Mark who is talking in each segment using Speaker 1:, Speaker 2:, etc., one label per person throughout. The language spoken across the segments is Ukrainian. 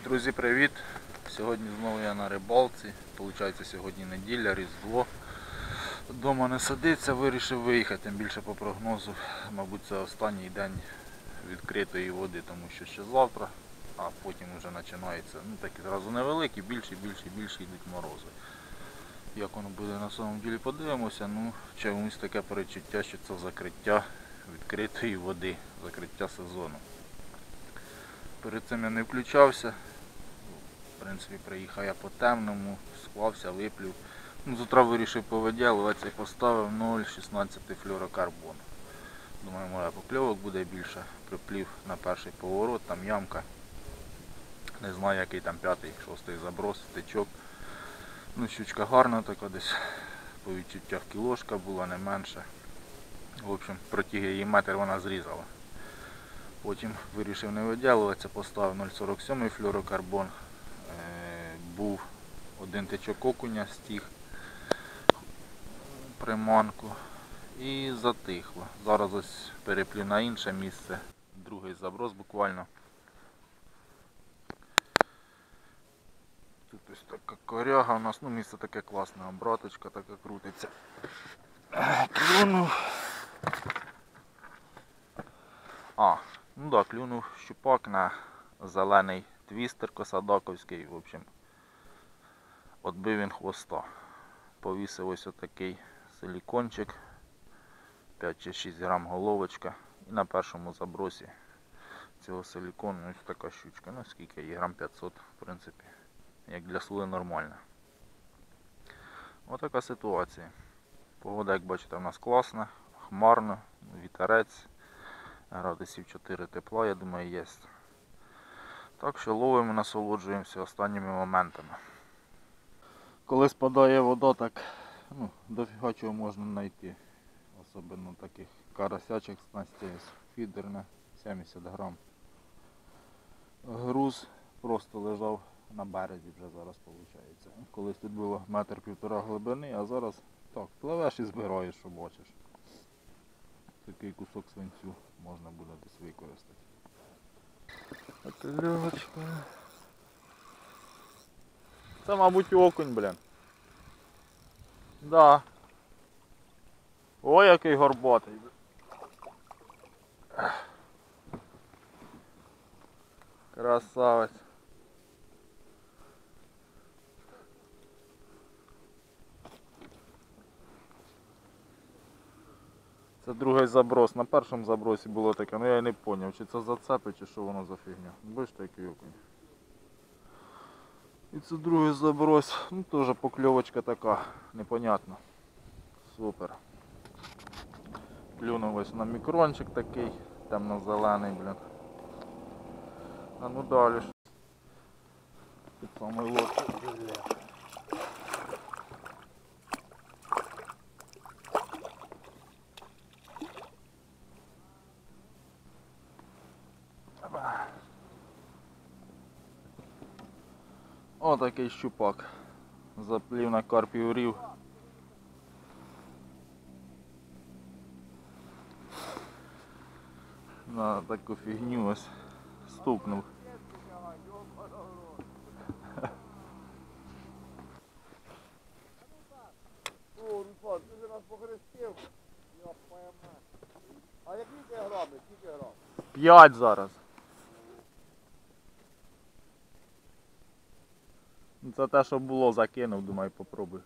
Speaker 1: Друзі, привіт! Сьогодні знову я на рибалці. Получається, сьогодні неділя, Різдво. Дома не сидиться, вирішив виїхати, тим більше по прогнозу. Мабуть, це останній день відкритої води, тому що ще завтра, а потім вже починається, такі зразу невеликі, більші йдуть морози. Як воно буде на самом ділі, подивимося. Чомусь таке перечуття, що це закриття відкритої води, закриття сезону. Перед цим я не включався. В принципі, приїхав я по темному, склався, виплюв. З утра вирішив повиділуватися і поставив 0,16 флюорокарбон. Думаю, може покльовок буде більше. Приплів на перший поворот, там ямка. Не знаю, який там 5-й, 6-й заброс, тичок. Щучка гарна така, десь по відчуттях кілошка була, не менше. В общем, протяг її метр вона зрізала. Потім вирішив не виділуватися, поставив 0,47 флюорокарбон. Був один тичок окуня, стіг, приманку і затихло. Зараз ось переплю на інше місце, другий заброс буквально. Тут ось така коряга у нас, місце таке класне, обраточка така крутиться. Клюнув. Клюнув щупак на зелений твістер косадаковський, в общем, отбив він хвоста. Повісив ось отакий силікончик, 5 чи 6 грам головочка. І на першому забросі цього силікону ось така щучка. Скільки її, грам 500, в принципі, як для сули нормально. Ось така ситуація. Погода, як бачите, у нас класна, хмарно, вітерець, градусів 4 тепла, я думаю, є. Так що ловимо, насолоджуємося останніми моментами. Коли спадає вода, так дофіга чого можна знайти. Особливо таких карасячих снастей, фідерне, 70 грам. Груз просто лежав на березі вже зараз виходить. Колись тут було 1-1,5 метра глибини, а зараз так, пливеш і збираєш, що бачиш. Такий кусок свинцю можна буде десь використати. Отльовочка. Це, мабуть, окунь, блін. Да. Ой, який горбатий. Красавець. Це другий заброс. На першому забросі було таке, я не зрозумів, чи це зацепи, чи що воно за фігня. Бачите, який окунь. І це другий заброс. Теж покльовочка така, непонятна. Супер. Клюнув ось на мікрончик такий, темно-зелений, блін. Далі. Під самий лодку. Отакий щупак. Заплів на карпів рів. На таку фігню ось стукнув.
Speaker 2: О, Руслан, ти вже нас похрестив. А які ти грами? Скільки грам?
Speaker 1: 5 зараз. Це те, що було, закинув, думаю, попробуй.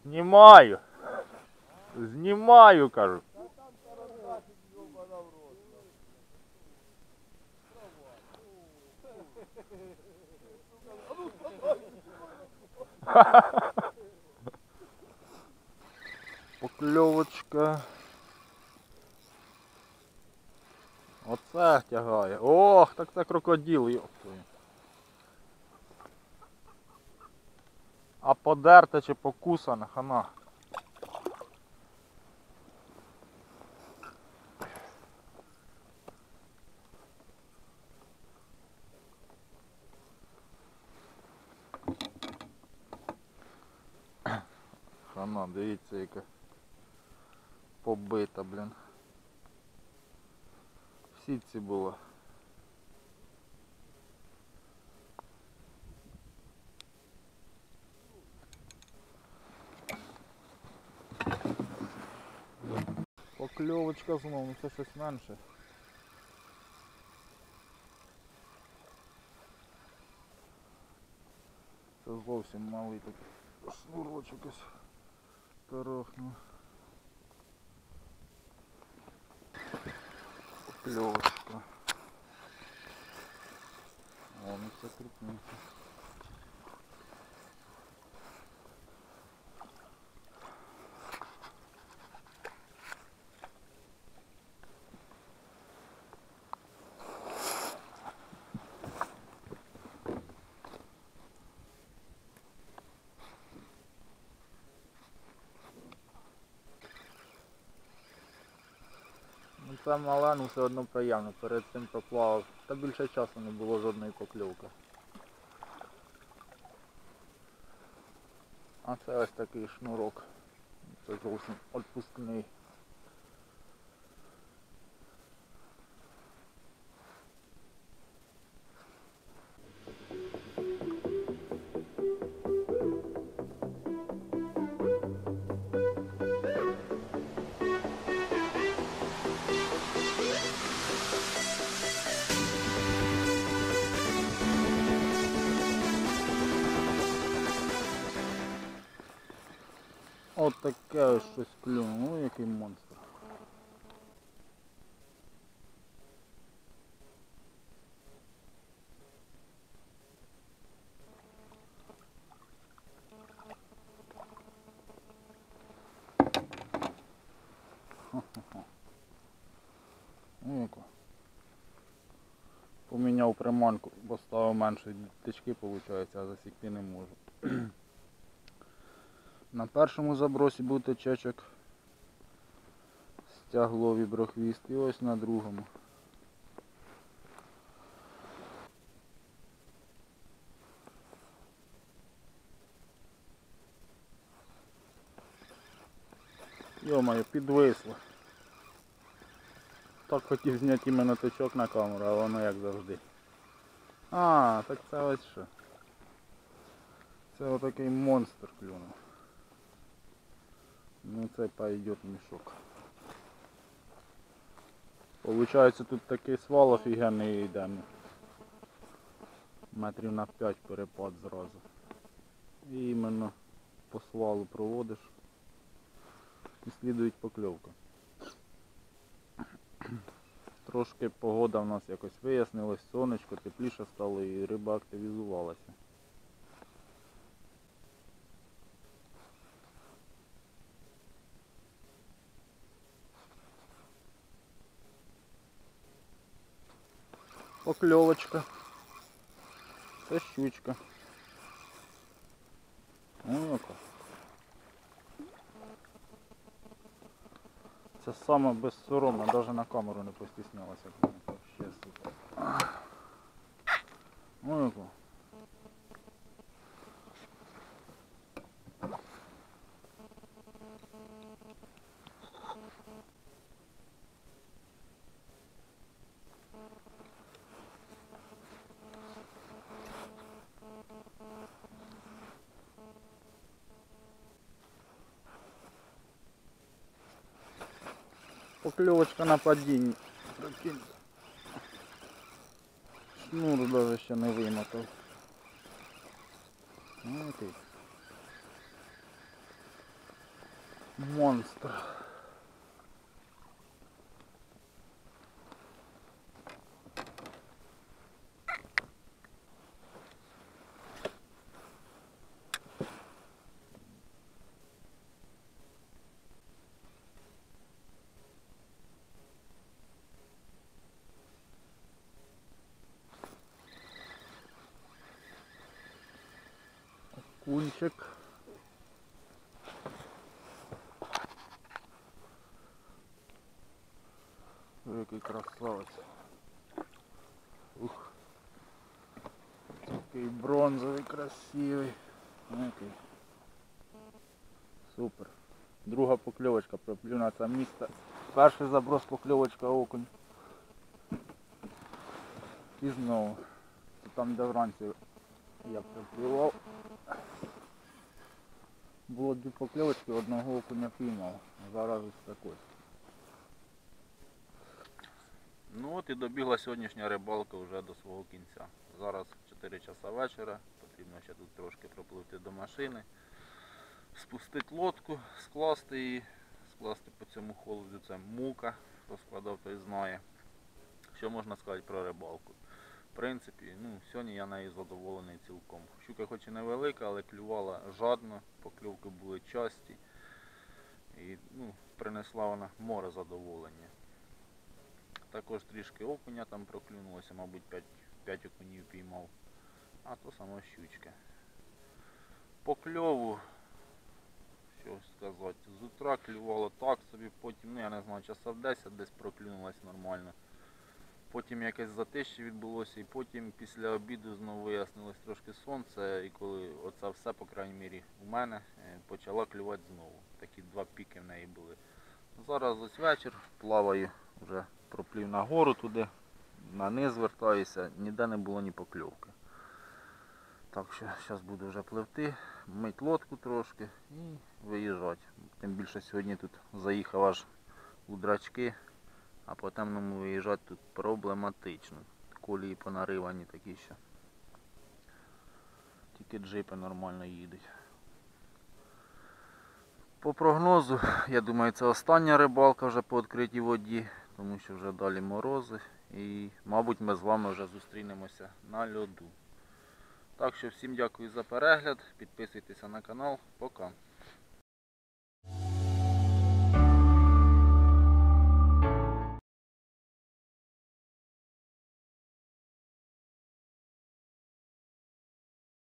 Speaker 1: Знімаю! Знімаю, кажу. Покльовочка. Оце тягає. Ох, так це крокодил, йоптує. А подерте чи покусане, хана. Хана, дивіться, яка побита, блін. сітці була. Покльовочка знову, це щось менше. Це зовсім малий такий шнурочок ось торохнув. Покльовочка. О, ну це крупненько. Ну це мале, ну все одно приємно, перед цим проплавав. Та більше часу не було жодної покльовки. А це ось такий шнурок. Це зовсім відпускний. От таке ось щось клюнуло, ну який монстр. Ну яко. Поміняв приманку, бо ставив менше тички, виходить, а засікти не можу. На першому забросі був течечок, стягло віброхвіст, і ось на другому. Йо-моє, підвисло. Так хотів зняти іменно течок на камеру, а воно як завжди. А, так це ось що. Це отакий монстр клюнув. Ну це пойдет мішок. Получається тут такий свал офігенний йде. Метрів на 5 перепад зразу. І іменно по свалу проводиш. І слідують покльовка. Трошки погода в нас якось вияснилась, сонечко, тепліше стало і риба активізувалася. Покльовочка. Це щучка. Ну яка. Це саме безсоромно, навіть на камеру не постіснялася. Вообще супер. Ну яка. Покльовочка на падінні. Шнур навіть ще не вимотав. Ну який. Монстр. Кунчик. Який красавець. Ух. Такий бронзовий, красивий. Який. Супер. Друга покльовочка, проплю на це місце. Перший заброс покльовочка окунь. І знову. Там, де вранці я приплював, було 2 покльовочки, одного окуня піймав. Зараз ось такий. Ну от і добігла сьогоднішня рибалка вже до свого кінця. Зараз 4 часа вечора, потрібно ще тут трошки пропливти до машини, спустити лодку, скласти її, скласти по цьому холоду, це мука, хто складав, той знає. Що можна сказати про рибалку? В принципі, сьогодні я нею задоволений цілком. Щука хоч і невелика, але клювала жадно, покльовки були часті і принесла вона море задоволення. Також трішки окуня там проклюнулося, мабуть 5 окунів піймав, а то сама щучка. По кльову, що сказати, з утра клювало так собі, потім, я не знаю, часов 10 десь проклюнулось нормально. Потім якесь затище відбулося і потім після обіду знову вияснилось трошки сонце, і коли оце все, по крайній мірі, у мене почала клювати знову. Такі 2 піки в неї були. Зараз ось вечір, плаваю, вже проплів на гору туди, на низ вертаюся, ніде не було ні покльовки. Так що зараз буду вже пливти, мить лодку трошки і виїжджати. Тим більше сьогодні тут заїхав аж у драчки, а по темному виїжджати тут проблематично. Колії понаривані такі ще. Тільки джипи нормально їдуть. По прогнозу, я думаю, це остання рибалка вже по відкритій воді, тому що вже далі морози і, мабуть, ми з вами вже зустрінемося на льоду. Так що всім дякую за перегляд, підписуйтеся на канал, пока.